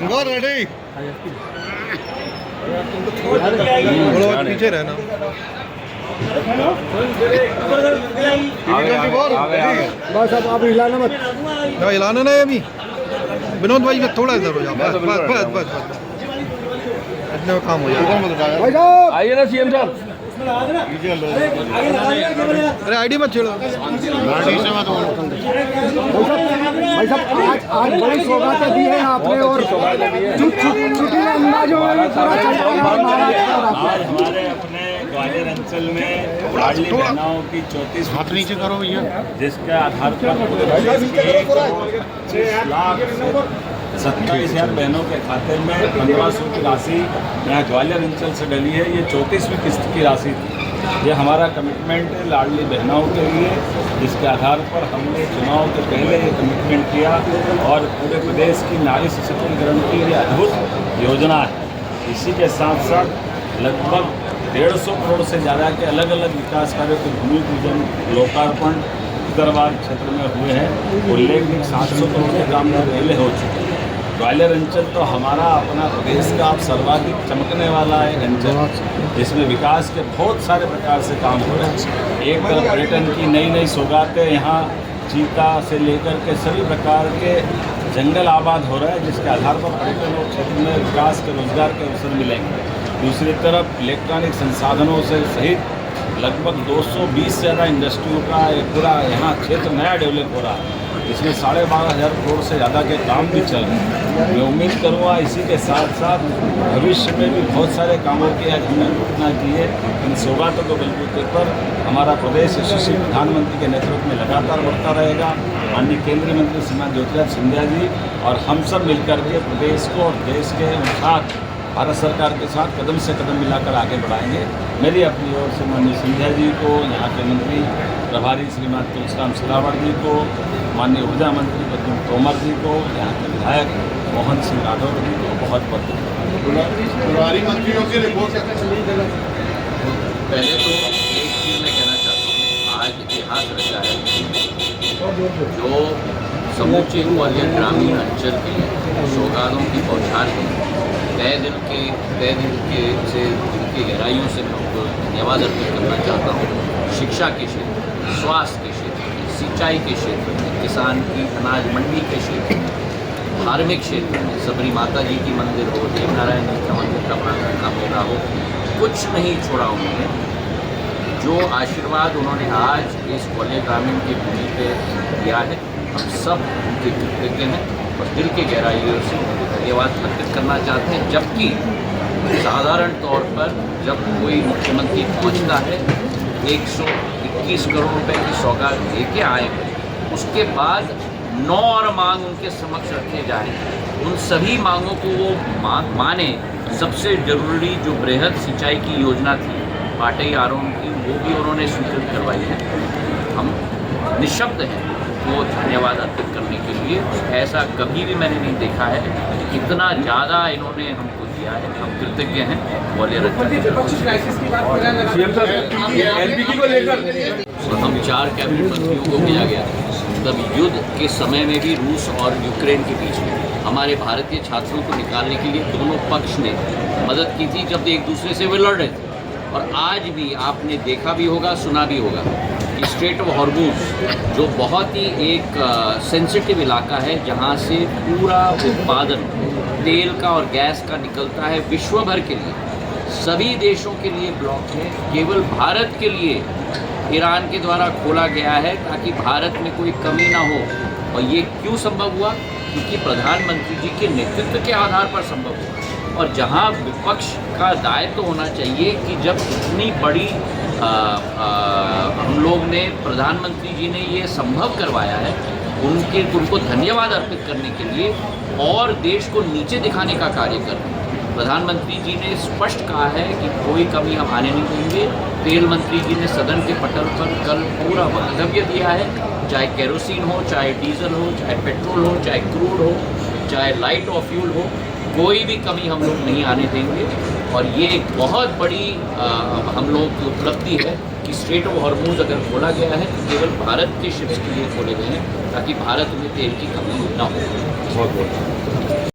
अंगार रेडी पीछे रहना बस अब हिलाना मत, हिलाना नहीं अभी। विनोद भाई में थोड़ा इधर हो जाओ, बस बस बस बस बस इतने में काम हो जाएगा। आइए ना सीएम साहब। अरे आईडी मत छेड़ो। भाई साहब आज बड़ी सौगातें दी है आपने और छुट्टी अंदाजों में पूरा चलता है आज हमारे अपने ग्वालियर अंचल में लाडली बहनाओं की 34 हाथ नीचे करो भैया, जिसके आधार पर 1,27,000 बहनों के खाते में 1500 की राशि यहाँ ग्वालियर अंचल से डली है। ये 34वीं किस्त की राशि थी। ये हमारा कमिटमेंट है लाडली बहनों के लिए, जिसके आधार पर हमने चुनाव के पहले ये कमिटमेंट किया और पूरे प्रदेश की नारी सशक्तिकरण की ये अद्भुत योजना है। इसी के साथ साथ लगभग 150 करोड़ से ज़्यादा के अलग अलग विकास कार्यों के भूमि पूजन लोकार्पण उत्तरवाद क्षेत्र में हुए हैं। उल्लेखनीय 700 करोड़ के काम में पहले हो चुके हैं। ग्वालियर अंचल तो हमारा अपना प्रदेश का अब सर्वाधिक चमकने वाला है अंचल, जिसमें विकास के बहुत सारे प्रकार से काम हो रहे हैं। एक तरफ पर्यटन की नई नई सौगातें, यहाँ चीता से लेकर के सभी प्रकार के जंगल आबाद हो रहा है, जिसके आधार पर पर्यटन और क्षेत्र में विकास के रोजगार के अवसर मिलेंगे। दूसरी तरफ इलेक्ट्रॉनिक संसाधनों से सहित लगभग 220 से ज़्यादा इंडस्ट्रियों का एक पूरा यहाँ क्षेत्र नया डेवलप हो रहा है, जिसमें 12,500 करोड़ से ज़्यादा के काम भी चल रहे हैं। मैं उम्मीद करूँगा इसी के साथ साथ भविष्य में भी बहुत सारे कामों की आज हमने घोषणा की है। इन सौगातों के बलबूते पर हमारा प्रदेश यशस्वी प्रधानमंत्री के नेतृत्व में लगातार बढ़ता रहेगा। माननीय केंद्रीय मंत्री श्रीमान ज्योतिरादित्य सिंधिया जी और हम सब मिलकर के प्रदेश को और देश के साथ भारत सरकार के साथ कदम से कदम मिलाकर आगे बढ़ाएंगे। मेरी अपनी ओर से माननीय सिंधिया जी को, यहाँ के मंत्री प्रभारी श्रीमान तुलसीराम सिलावट जी को, माननीय ऊर्जा मंत्री प्रद्युम्न तोमर जी को, यहाँ के विधायक मोहन सिंह राठौर जी को बहुत बहुत प्रभारी मंत्रियों की रिपोर्ट। पहले तो एक चीज़ मैं कहना चाहता हूँ, आज इतिहास रचा है जो समूचे ग्वालियर ग्रामीण अंचल के लिए सौगातों की बौछार है। तय दिल से उनकी गहराइयों से मैं उनको धन्यवाद अर्पित करना चाहता हूँ। शिक्षा के क्षेत्र, स्वास्थ्य के क्षेत्र, सिंचाई के क्षेत्र में, किसान की अनाज मंडी के क्षेत्र, धार्मिक क्षेत्र में सबरी माता जी की मंदिर हो, देवनारायण जी का मंदिर का प्रांगण का मेला हो, कुछ नहीं छोड़ा उन्होंने। जो आशीर्वाद उन्होंने आज इस ग्वालियर ग्रामीण की भूमि पे दिया है, हम सब उनके कृतज्ञ हैं और दिल की गहराइयों से धन्यवाद अर्पित करना चाहते हैं। जबकि साधारण तौर पर जब कोई मुख्यमंत्री पहुंचता है 121 करोड़ रुपए की सौगात लेके आए, उसके बाद 9 और मांग उनके समक्ष रखे जाए, उन सभी मांगों को वो माने। सबसे जरूरी जो बृहद सिंचाई की योजना थी पाटई आरोन की, वो भी उन्होंने स्वीकृत करवाई है। हम निःशब्द हैं वो धन्यवाद अर्पित करने के लिए। ऐसा कभी भी मैंने नहीं देखा है, इतना ज़्यादा इन्होंने हमको दिया है। हम कृतज्ञ हैं ग्वालियर अंचल। हम 4 कैबिनेट मंत्रियों को भेजा गया, तब युद्ध के समय में भी रूस और यूक्रेन के बीच में हमारे भारतीय छात्रों को निकालने के लिए दोनों पक्ष ने मदद की थी, जब एक दूसरे से वे लड़ रहे थे। और आज भी आपने देखा भी होगा, सुना भी होगा कि स्ट्रेट ऑफ हॉर्मुज जो बहुत ही एक सेंसिटिव इलाका है, जहाँ से पूरा उत्पादन तेल का और गैस का निकलता है विश्व भर के लिए, सभी देशों के लिए ब्लॉक है। केवल भारत के लिए ईरान के द्वारा खोला गया है ताकि भारत में कोई कमी ना हो। और ये क्यों संभव हुआ? क्योंकि प्रधानमंत्री जी के नेतृत्व के आधार पर संभव हुआ। और जहां विपक्ष का दायित्व तो होना चाहिए कि जब इतनी बड़ी हम लोग ने, प्रधानमंत्री जी ने ये संभव करवाया है, उनको धन्यवाद अर्पित करने के लिए और देश को नीचे दिखाने का कार्य कर रहे हैं। प्रधानमंत्री जी ने स्पष्ट कहा है कि कोई कमी हम आने नहीं देंगे। तेल मंत्री जी ने सदन के पटल पर कल पूरा वक्तव्य दिया है, चाहे केरोसिन हो, चाहे डीजल हो, चाहे पेट्रोल हो, चाहे क्रूड हो, चाहे लाइट और फ्यूल हो, कोई भी कमी हम लोग नहीं आने देंगे। और ये एक बहुत बड़ी हम लोगों की उपलब्धि है कि स्ट्रेट ऑफ हॉर्मुज अगर खोला गया है तो केवल भारत के शिप्स के लिए खोले गए हैं, ताकि भारत में तेल की कमी न हो। बहुत बहुत